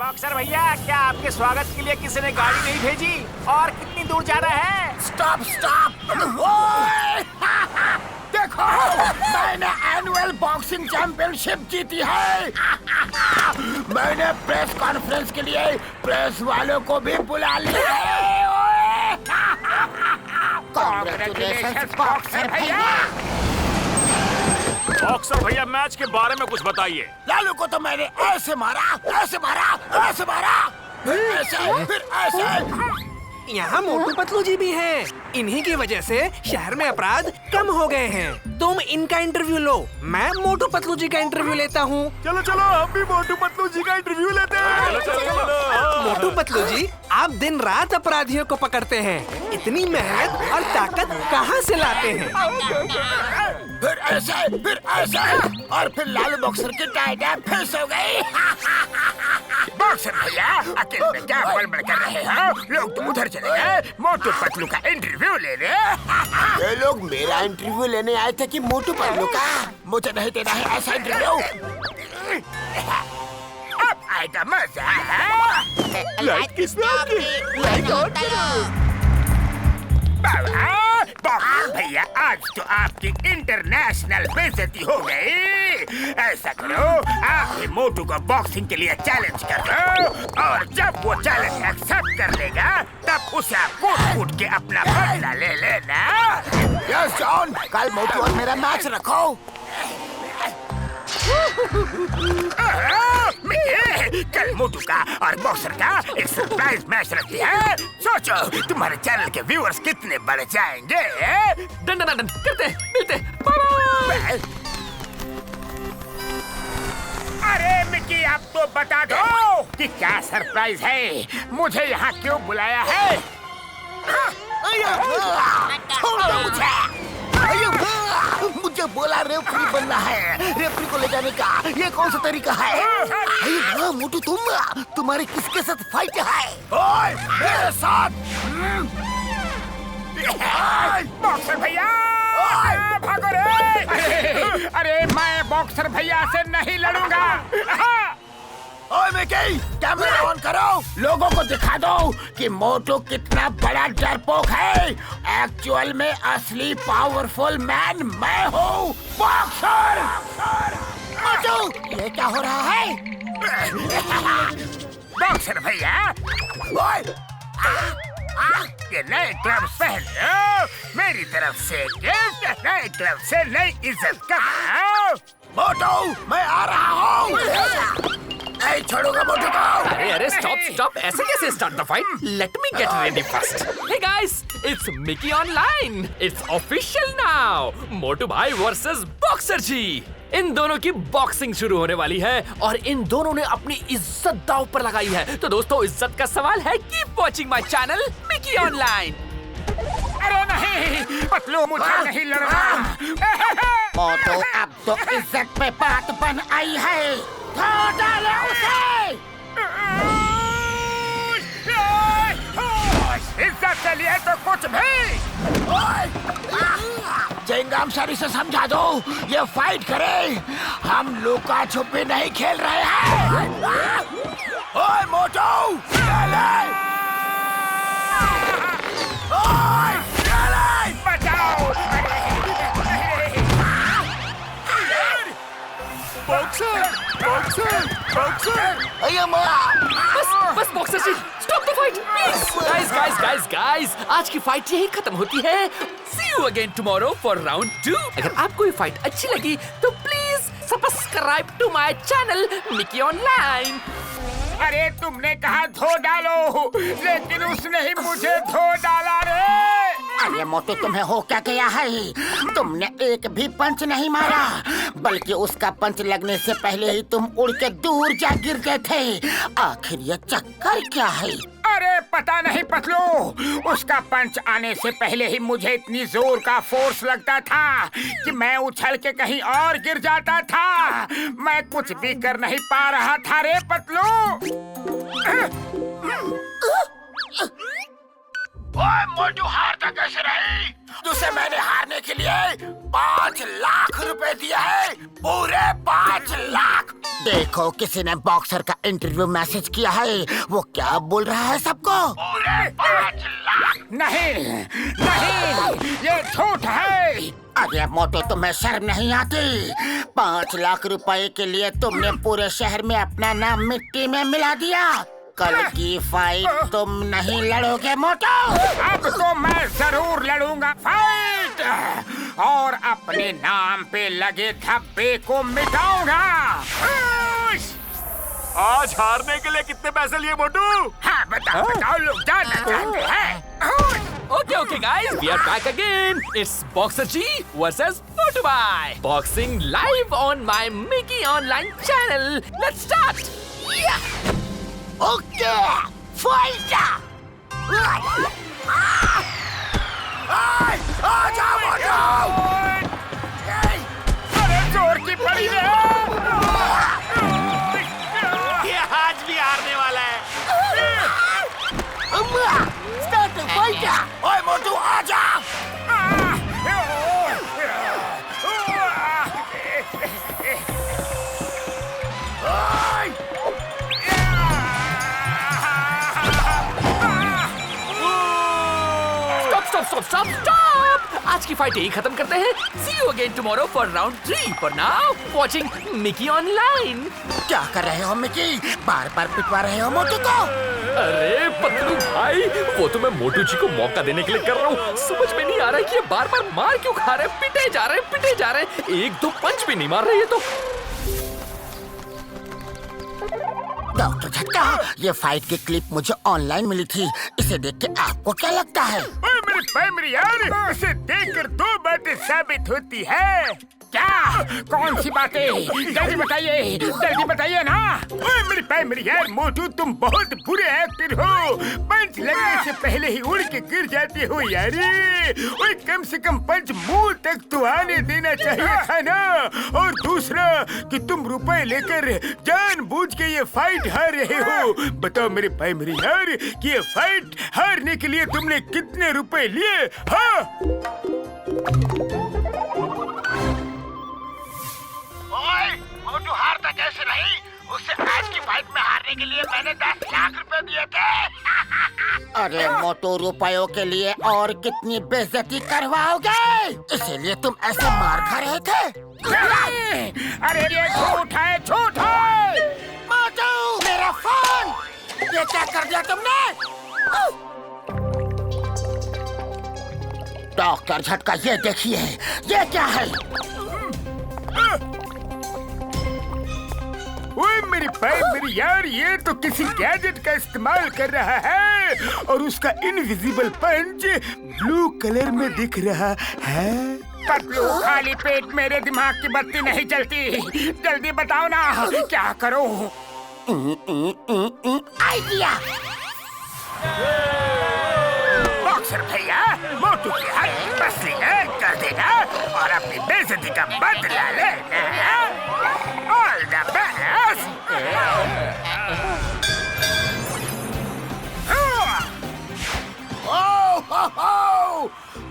Boxer भैया, क्या आपके स्वागत के लिए किसी ने गाड़ी नहीं भेजी? और कितनी दूर जाना है? Stop stop! ओए! देखो, मैंने एनुअल बॉक्सिंग चैंपियनशिप जीती है। मैंने प्रेस कॉन्फ्रेंस के लिए प्रेस वालों को भी बुला लिया है। ओए! कांग्रेचुलेशंस बॉक्सर भैया। बॉक्सर भैया, मैच के बारे में कुछ बताइए। लालू को तो मैंने ऐसे मारा, ऐसे मारा, ऐसे मारा, फिर ऐसे। यहाँ मोटू पतलू जी भी हैं। इन्हीं की वजह से शहर में अपराध कम हो गए हैं। तुम इनका इंटरव्यू लो, मैं मोटू पतलू जी का इंटरव्यू लेता हूँ। चलो चलो, हम भी मोटू पतलू जी का इंटरव्यू लेते हैं। चलो। मोटू पतलू जी, आप दिन रात अपराधियों को पकड़ते हैं। इतनी मेहनत और ताकत कहाँ से लाते हैं? फिर ऐसे और फिर लालू बॉक्सर की टाइटें फिक्स हो गई। बॉक्सर भैया, अकेले में क्या बड़बड़ कर रहे हो? लोग तो उधर चले गए मोटू पतलू का इंटरव्यू लेने। ये लोग मेरा इंटरव्यू लेने आए थे कि मोटू पतलू का? मुझे नहीं देना है ऐसा इंटरव्यू। अब आएगा मजा। लाइट किसने? Light on. बॉक्सर भैया, आज तो आपकी इंटरनेशनल बेइज्जती हो गई। ऐसा करो, आप भी मोटू को बॉक्सिंग के लिए चैलेंज कर दो, और जब वो चैलेंज एक्सेप्ट कर लेगा तब उसे आप कूट के अपना बदला ले लेना। यस जॉन, कल मोटू और मेरा मैच रखो। कल मोटू का और बॉक्सर का एक सरप्राइज मैच रखती है। सोचो तुम्हारे चैनल के व्यूअर्स कितने बढ़ जाएंगे। डन डन डन करते मिलते। बाय। अरे मिकी, आप तो बता दो कि क्या सरप्राइज है, मुझे यहाँ क्यों बुलाया है? छोड़ दो मुझे। मुझे बोला रेफरी बनना है, रेफरी को ले जाने का ये कौन सा तरीका है? अरे मोटू, तुम्हारे किसके साथ फाइट है? ओए, मेरे साथ। बॉक्सर भैया, भागो रे! अरे मैं बॉक्सर भैया से नहीं लड़ूंगा। ओए मिकी, कैमरा ऑन करो, लोगों को दिखा दो कि मोटू कितना बड़ा डरपोक है। एक्चुअल में असली पावरफुल मैन मैं हूँ, बॉक्सर। मोटू, ये क्या हो रहा है? बॉक्सर भैया, ओए, ये नए ग्लव्स पहन लो, मेरी तरफ से गिफ्ट। नए ग्लव्स से नई इज्जत कमाओ। मोटू, मैं आ रहा हूँ। नहीं छोड़ूंगा मोटू को। अरे स्टॉप, ऐसे कैसे start the fight? Let me get ready first. Hey guys, it's Mickey online. It's official now. Motu भाई वर्सेस बॉक्सर जी। इन दोनों की बॉक्सिंग शुरू होने वाली है और इन दोनों ने अपनी इज्जत दांव पर लगाई है। तो दोस्तों, इज्जत का सवाल है। Keep watching my channel Mickey online. अरे नहीं, पतलू, मुझे नहीं लड़ना। मोटू, अब तो इज्जत पे बात बन आई है। डालो उसे। इज्जत के लिए तो कुछ भी। चिंगम शरी से समझा दो, ये फाइट करे, हम लुका छुपी नहीं खेल रहे हैं। ओए मोटू, बचाओ। बॉक्सर। बस boxer ji, stop the fight please. Guys, आज की फाइट यही खत्म होती है। See you again tomorrow for round 2। अगर आपको ये फाइट अच्छी लगी तो please subscribe to my channel Mickey online. अरे तुमने कहा धो डालो, लेकिन उसने ही मुझे धो डाला रे। अरे मोटू, तुम्हें हो क्या गया है? तुमने एक भी पंच नहीं मारा, बल्कि उसका पंच लगने से पहले ही तुम उड़ के दूर जा गिर गए थे। आखिर ये चक्कर क्या है? अरे पता नहीं पतलू, उसका पंच आने से पहले ही मुझे इतनी जोर का फोर्स लगता था कि मैं उछल के कहीं और गिर जाता था। मैं कुछ भी कर नहीं पा रहा था रे पतलू। ओए मोटू, हारता कैसे रही? मोटू से मैंने हारने के लिए 5 लाख रुपए दिए हैं, पूरे 5 लाख। देखो किसी ने बॉक्सर का इंटरव्यू मैसेज किया है, वो क्या बोल रहा है सबको? पूरे 5 लाख। नहीं नहीं, ये झूठ है। अरे मोटू, तुम्हें शर्म नहीं आती? 5 लाख रुपए के लिए तुमने पूरे शहर में अपना नाम मिट्टी में मिला दिया। कल की फाइट तुम नहीं लड़ोगे मोटू? अब तो मैं जरूर लड़ूंगा फाइट, और अपने नाम पे लगे धब्बे को मिटाऊंगा। आज हारने के लिए कितने पैसे लिए मोटू? हाँ बताओ लोग जानना चाहते हैं। Okay, guys, we are back again. It's Boxer G versus Motu Bhai. Boxing live on my Mickey Online channel. Let's start. Yeah. Okay, fight! आजा मोटू! अरे जोर की पड़ी है! ये आज भी हारने वाला है। Start fight! ओए मोटू आजा! Stop! आज की फाइट यही खत्म करते हैं। See you again tomorrow for round 3. For now, watching Mickey Online. क्या कर रहे हो मिकी? बार-बार पिटवा रहे हो मोटू को? अरे पतलू भाई, वो तो मैं मोटू जी को मौका देने के लिए कर रहा हूँ। समझ में नहीं आ रहा है कि ये बार-बार मार क्यों खा रहे हैं, पिटे जा रहे हैं। 1-2 पंच भी नहीं मार रहे ये तो। डॉक्टर झटका, ये फाइट की क्लिप मुझे ऑनलाइन मिली थी। इसे देख के आपको क्या लगता है? मेरी यार, इसे देखकर 2 बातें साबित होती है। क्या? कौन सी बातें? जल्दी बताइए ना। मेरी यार मोटू, तुम बहुत बुरे एक्टर हो। पंच लगने से पहले ही उड़ के गिर जाते हो यारी। ओए कम से कम पंच मुंह तक तो आने देना चाहिए था ना। और दूसरा कि तुम रुपए लेकर जानबूझ के ये फाइट हार रहे हो। बताओ मेरे यार कि ये फाइट हारने के लिए तुमने कितने रुपए लिए? हाँ? मोटू हारता कैसे नहीं? उससे आज की फाइट में हारने के लिए मैंने 10 लाख रुपए दिए थे। अरे मोटू, रुपयों के लिए और कितनी बेइज्जती करवाओगे? इसीलिए तुम ऐसे मार खा रहे थे? अरे ये झूठ है। मोटू, मेरा फोन! ये क्या कर दिया तुमने? डॉक्टर झटका, ये देखिए, ये क्या है? ओए मेरी यार, ये तो किसी गैजेट का इस्तेमाल कर रहा है और उसका इनविजिबल पंच ब्लू कलर में दिख रहा है। पतलू, खाली पेट मेरे दिमाग की बत्ती नहीं जलती। जल्दी बताओ ना, क्या करो? आइडिया! बॉक्सर भैया, मोटू के हाथ मसली कर देना और अपनी बेइज्जती का बदला लेना। All the best!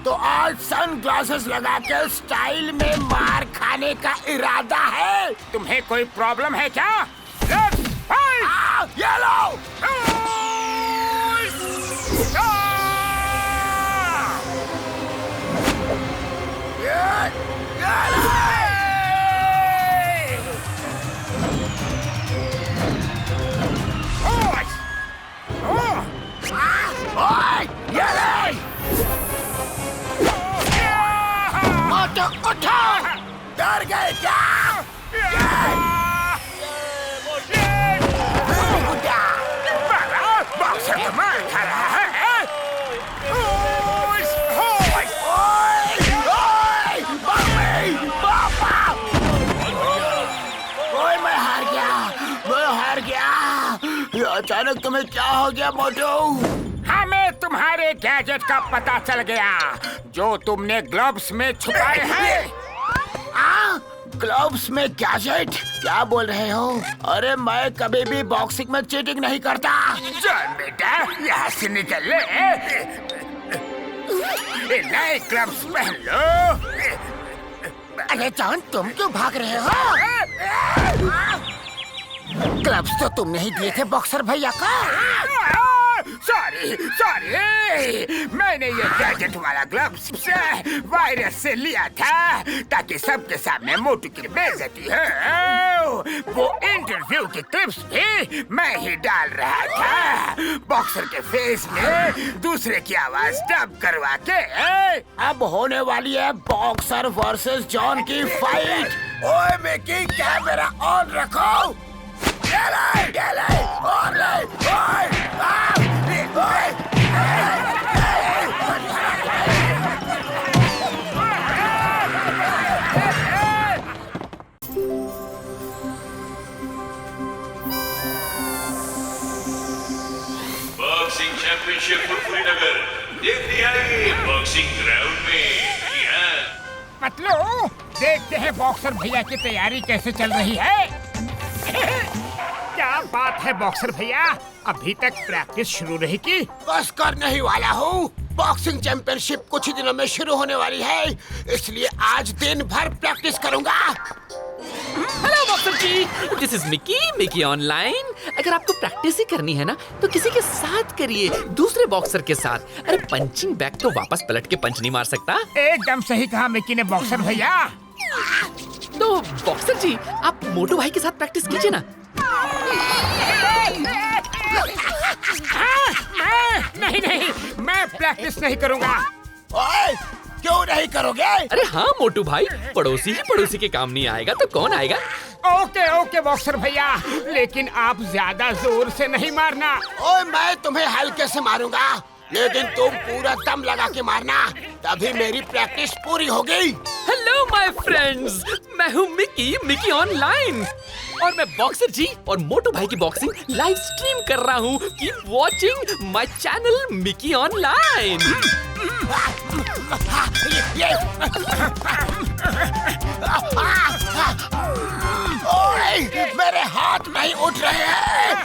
तो आज सन-ग्लासेस लगा के स्टाइल में मार खाने का इरादा है? तुम्हें कोई प्रॉब्लम है क्या? Let's fight! ये लो! उठो! डर गए क्या? बॉक्सर तो मार खा रहा है। ओए मैं हार गया। ये अचानक तुम्हें क्या हो गया मोटू? हमें तुम्हारे गैजेट का पता चल गया जो तुमने ग्लव्स में छुपाए हैं। ग्लव्स में गैजेट? क्या बोल रहे हो? अरे मैं कभी भी बॉक्सिंग में चीटिंग नहीं करता। चल बेटा, यहाँ से निकल ले। ये नए ग्लव्स पहन लो। अरे जॉन, तुम क्यों भाग रहे हो? ग्लव्स तो तुमने ही दिए थे बॉक्सर भैया को। सॉरी, मैंने ये गैजेट वाला ग्लव्स वायरस से लिया था ताकि सबके सामने मोटू की बेइज्जती हो। वो इंटरव्यू की क्लिप्स भी मैं ही डाल रहा था, बॉक्सर के फेस में दूसरे की आवाज डब करवा के। अब होने वाली है बॉक्सर वर्सेस जॉन की फाइट। ओए मिकी, कैमरा ऑन रखो। बॉक्सिंग चैंपियनशिप फुरफुरी नगर देखनी है बॉक्सिंग ग्राउंड में। जी हाँ, पतलू, देखते हैं बॉक्सर भैया की तैयारी कैसे चल रही है। क्या बात है बॉक्सर भैया, अभी तक प्रैक्टिस शुरू नहीं की? बस करने ही वाला हूँ। बॉक्सिंग चैंपियनशिप कुछ ही दिनों में शुरू होने वाली है, इसलिए आज दिन भर प्रैक्टिस करूँगा। Hello boxer ji, this is Mickey online. अगर आपको प्रैक्टिस ही करनी है ना तो किसी के साथ करिए, दूसरे बॉक्सर के साथ। अरे पंचिंग बैग तो वापस पलट के पंच नहीं मार सकता। एकदम सही कहा मिकी ने बॉक्सर भैया। तो बॉक्सर जी, आप मोटू भाई के साथ प्रैक्टिस कीजिए ना। नहीं, मैं प्रैक्टिस नहीं करूँगा। ओए, क्यों नहीं करोगे? अरे हाँ मोटू भाई, पड़ोसी ही पड़ोसी के काम नहीं आएगा तो कौन आएगा? ओके बॉक्सर भैया, लेकिन आप ज्यादा जोर से नहीं मारना। ओए, मैं तुम्हें हल्के से मारूंगा, लेकिन तुम पूरा दम लगा के मारना, तभी मेरी प्रैक्टिस पूरी होगी। हेलो माय फ्रेंड्स, मैं हूँ मिकी ऑनलाइन और मैं बॉक्सर जी और मोटू भाई की बॉक्सिंग लाइव स्ट्रीम कर रहा हूँ। Keep watching my channel Mickey online. ओए, मेरे हाथ नहीं उठ रहे हैं।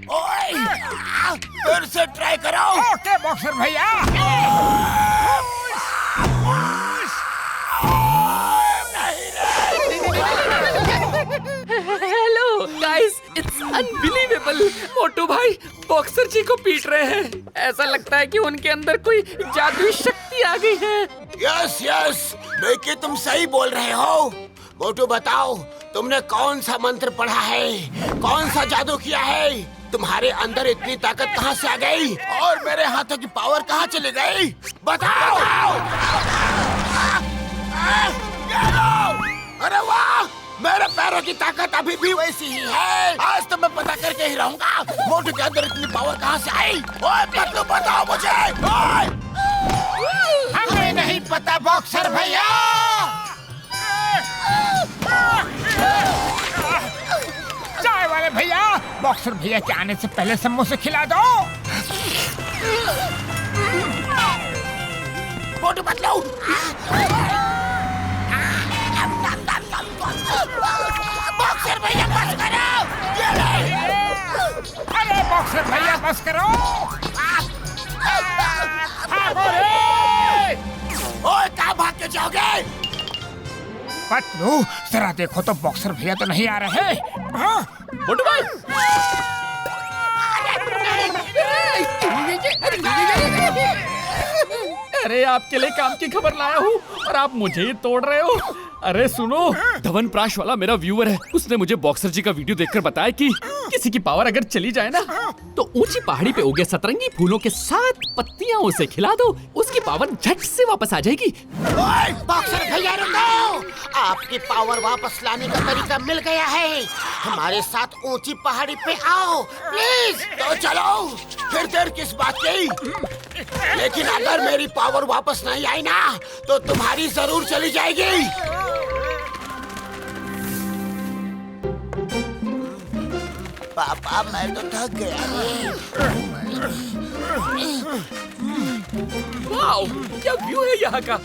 ओए, फिर से ट्राई करो। ओके बॉक्सर भैया। Hello guys, it's unbelievable. मोटू भाई बॉक्सर जी को पीट रहे हैं। ऐसा लगता है कि उनके अंदर कोई जादुई शक्ति आ गई है। यस, मिकी तुम सही बोल रहे हो। मोटू बताओ, तुमने कौन सा मंत्र पढ़ा है, कौन सा जादू किया है? तुम्हारे अंदर इतनी ताकत कहाँ से आ गई और मेरे हाथों की पावर कहाँ चली गई? बताओ। अरे वाह, मेरे पैरों की ताकत अभी भी वैसी ही है। आज तो मैं पता करके ही रहूंगा मोटू के अंदर इतनी पावर कहाँ से आई। ओए पतलू, बताओ मुझे। हमें नहीं पता बॉक्सर भैया। चाय वाले भैया, बॉक्सर भैया के आने से पहले समोसे खिला दो। मोटू पतलू, बॉक्सर भैया बस करो। अरे बॉक्सर भैया बस करो। ओए, कहाँ भाग के जाओगे? पतलू, जरा देखो तो बॉक्सर भैया तो नहीं आ रहे। मोटू भाई, अरे आपके लिए काम की खबर लाया हूँ और आप मुझे ही तोड़ रहे हो। अरे सुनो, धवन प्राश वाला मेरा व्यूअर है, उसने मुझे बॉक्सर जी का वीडियो देखकर बताया कि किसी की पावर अगर चली जाए ना तो ऊंची पहाड़ी पे उगे सतरंगी फूलों के साथ पत्तियां उसे खिला दो, उसकी पावर झट से वापस आ जाएगी। बॉक्सर भैया रुको, आपकी पावर वापस लाने का तरीका मिल गया है। हमारे साथ ऊंची पहाड़ी पे आओ प्लीज। तो चलो, फिर देर किस बात की? लेकिन अगर मेरी पावर वापस नहीं आई ना तो तुम्हारी जरूर चली जाएगी। पापा, मैं तो थक गया। वाओ, क्या व्यू है यहाँ का।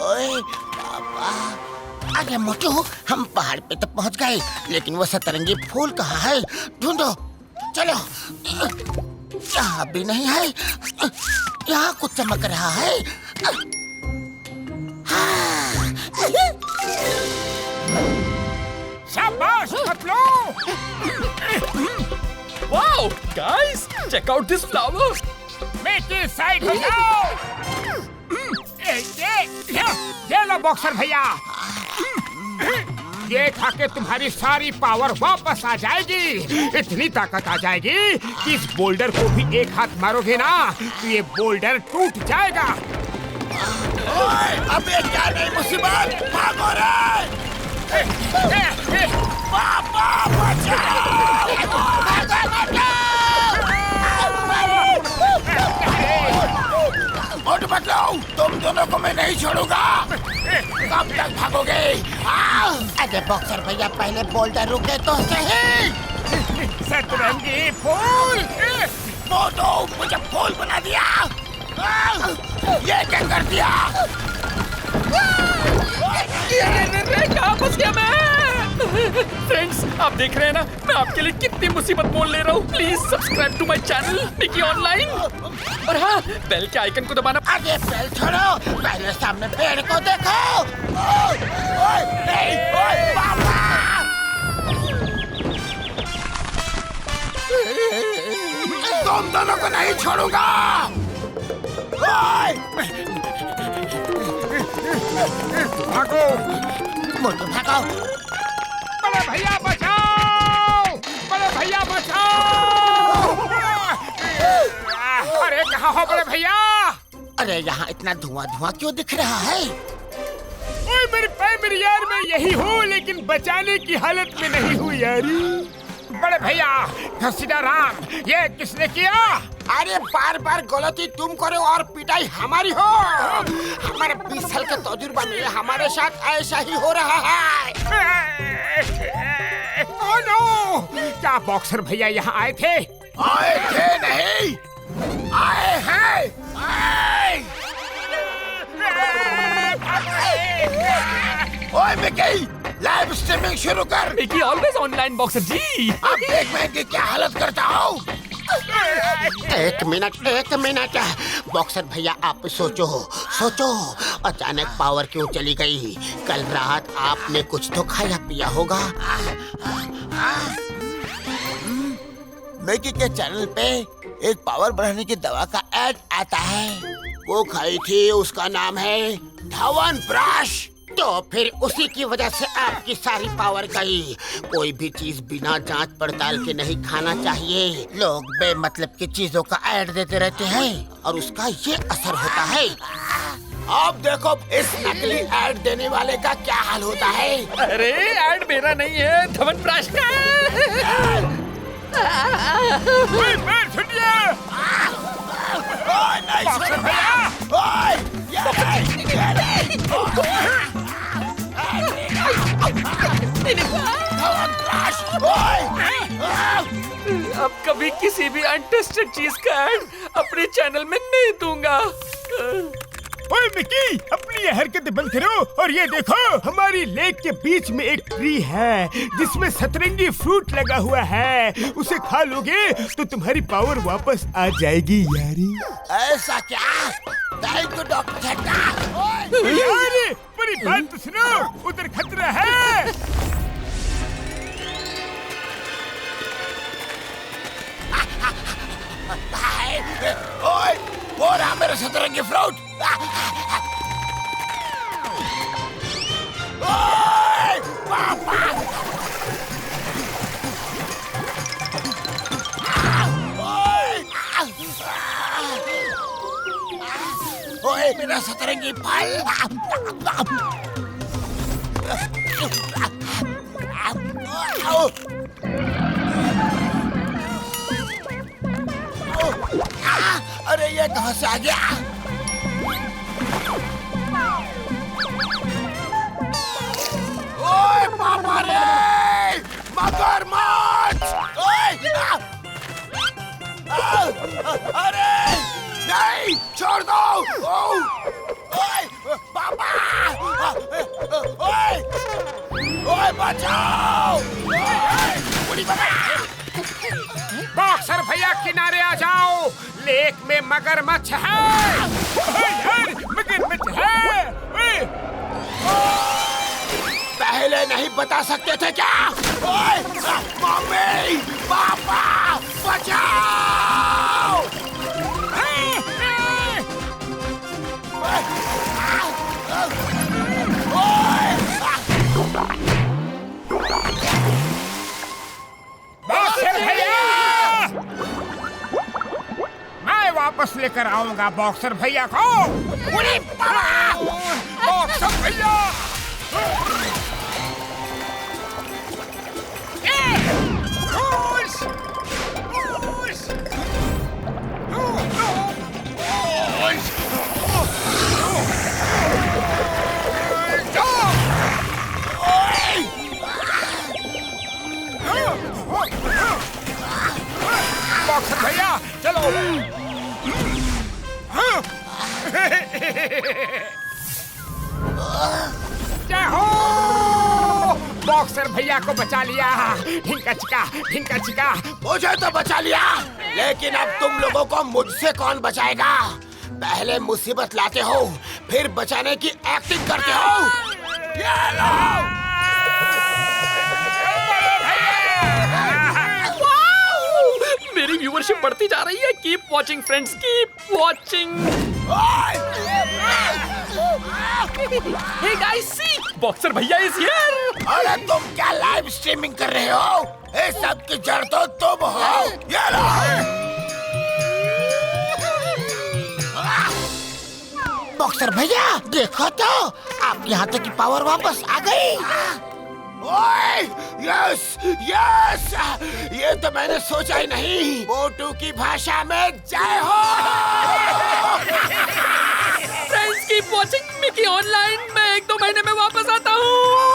ओए पापा, अरे मोटू, हम पहाड़ पे तो पहुंच गए, लेकिन वो सतरंगी फूल कहाँ है? ढूंढो, चलो। यहाँ भी नहीं है। यहाँ कुछ चमक रहा है। शाबाश Patlu. Wow, guys, check out this flower. Mickey side हो जाओ। ये लो बॉक्सर भैया, ये खा के तुम्हारी सारी पावर वापस आ जाएगी। इतनी ताकत आ जाएगी कि इस बोल्डर को भी एक हाथ मारोगे ना तो ये बोल्डर टूट जाएगा। अब ये क्या नई मुसीबत? भागो रे! पापा बचाओ! मोटू पतलू, तुम दोनों को मैं नहीं छोड़ूंगा। कब तक भागोगे? अरे बॉक्सर भैया, पहले बोल्डर रुके तो सही। सतरंगी फूल। मोटू, मुझे फूल बना दिया। ये क्या कर दिया? कहाँ फंस गया मैं? फ्रेंड्स, आप देख रहे हैं ना, मैं आपके लिए कितनी मुसीबत मोल ले रहा हूँ। Please subscribe to my channel Mickey online, और हाँ, बेल के आइकन को दबाना। आगे बेल छोड़ो, पहले सामने पेड़ को देखो। नहीं, पापा! तुम दोनों को नहीं छोड़ूंगा। भागो, मोटू भागो। बड़े भैया बचाओ! बड़े भैया बचाओ! अरे कहाँ हो बड़े भैया? अरे यहाँ इतना धुआं धुआं क्यों दिख रहा है? ओए मेरे पैर, मेरी यार, मैं यही हूँ, लेकिन बचाने की हालत में नहीं हूँ यारी। बड़े भैया, घसीटा राम, ये किसने किया? अरे बार बार गलती तुम करो और पिटाई हमारी हो। हमारे 20 साल के तजुर्बा में हमारे साथ ऐसा ही हो रहा है। Oh no! क्या बॉक्सर भैया यहाँ आए थे? आए थे नहीं, आए हैं। ओए मिकी, लाइव स्ट्रीमिंग शुरू कर। मिकी ऑलवेज ऑनलाइन बॉक्सर जी। अब देख मैं इनकी क्या हालत करता हूँ। एक मिनट। बॉक्सर भैया, आप सोचो, अचानक पावर क्यों चली गई? कल रात आपने कुछ तो खाया पिया होगा। मिकी के चैनल पे एक पावर बढ़ाने की दवा का ऐड आता है, वो खाई थी, उसका नाम है च्यवनप्राश। तो फिर उसी की वजह से आपकी सारी पावर गई। कोई भी चीज बिना जांच पड़ताल के नहीं खाना चाहिए। लोग बेमतलब की चीजों का ऐड देते रहते हैं और उसका ये असर होता है। अब देखो इस नकली ऐड देने वाले का क्या हाल होता है। अरे ऐड मेरा नहीं है, च्यवनप्राश का। अब कभी किसी भी अनटेस्टेड चीज का ऐड अपने चैनल में नहीं दूंगा। ओए मिकी, अपनी ये हरकतें बंद करो और ये देखो, हमारी लेक के बीच में एक ट्री है जिसमें सतरंगी फ्रूट लगा हुआ है। उसे खा लोगे तो तुम्हारी पावर वापस आ जाएगी यारी। ऐसा क्या? थैंक यू डॉक्टर झट्टा। यारी, मेरी बात तो सुनो, उधर खतरा है। ओए, वो रहा मेरा सतरंगी फ्रूट। ओए, पापा! ओए, मेरा सतरंगी फल। अरे ये कहाँ से आ गया? ओए पापा रे! मगरमच्छ! अरे नहीं, छोड़ दो! ओए पापा! ओए बचाओ! बॉक्सर भैया किनारे आ जाओ, लेक में मगरमच्छ है। यार मगरमच्छ है। ओए, पहले नहीं बता सकते थे क्या? ओए, मम्मी, पापा, बचाओ! बॉक्सर भैया, मैं वापस लेकर आऊंगा बॉक्सर भैया को। उड़ी बाबा! बॉक्सर भैया! बॉक्सर भैया चलो। जय हो! बॉक्सर भैया को बचा लिया। ढिंका चिका। मुझे तो बचा लिया, लेकिन अब तुम लोगों को मुझसे कौन बचाएगा? पहले मुसीबत लाते हो, फिर बचाने की एक्टिंग करते हो। ये लो! मेरी व्यूअरशिप बढ़ती जा रही है। Keep watching friends, keep watching. Hey guys, see boxer भैया इज हियर। अरे तुम क्या लाइव स्ट्रीमिंग कर रहे हो? इस सब की जड़ तो तुम हो। ये लो! बॉक्सर भैया देखो तो, आपके हाथों की पावर वापस आ गई। ओए, यस यस, ये तो मैंने सोचा ही नहीं। मोटू की भाषा में जय हो। Friends keep watching Mickey online. मैं 1-2 महीने में वापस आता हूँ।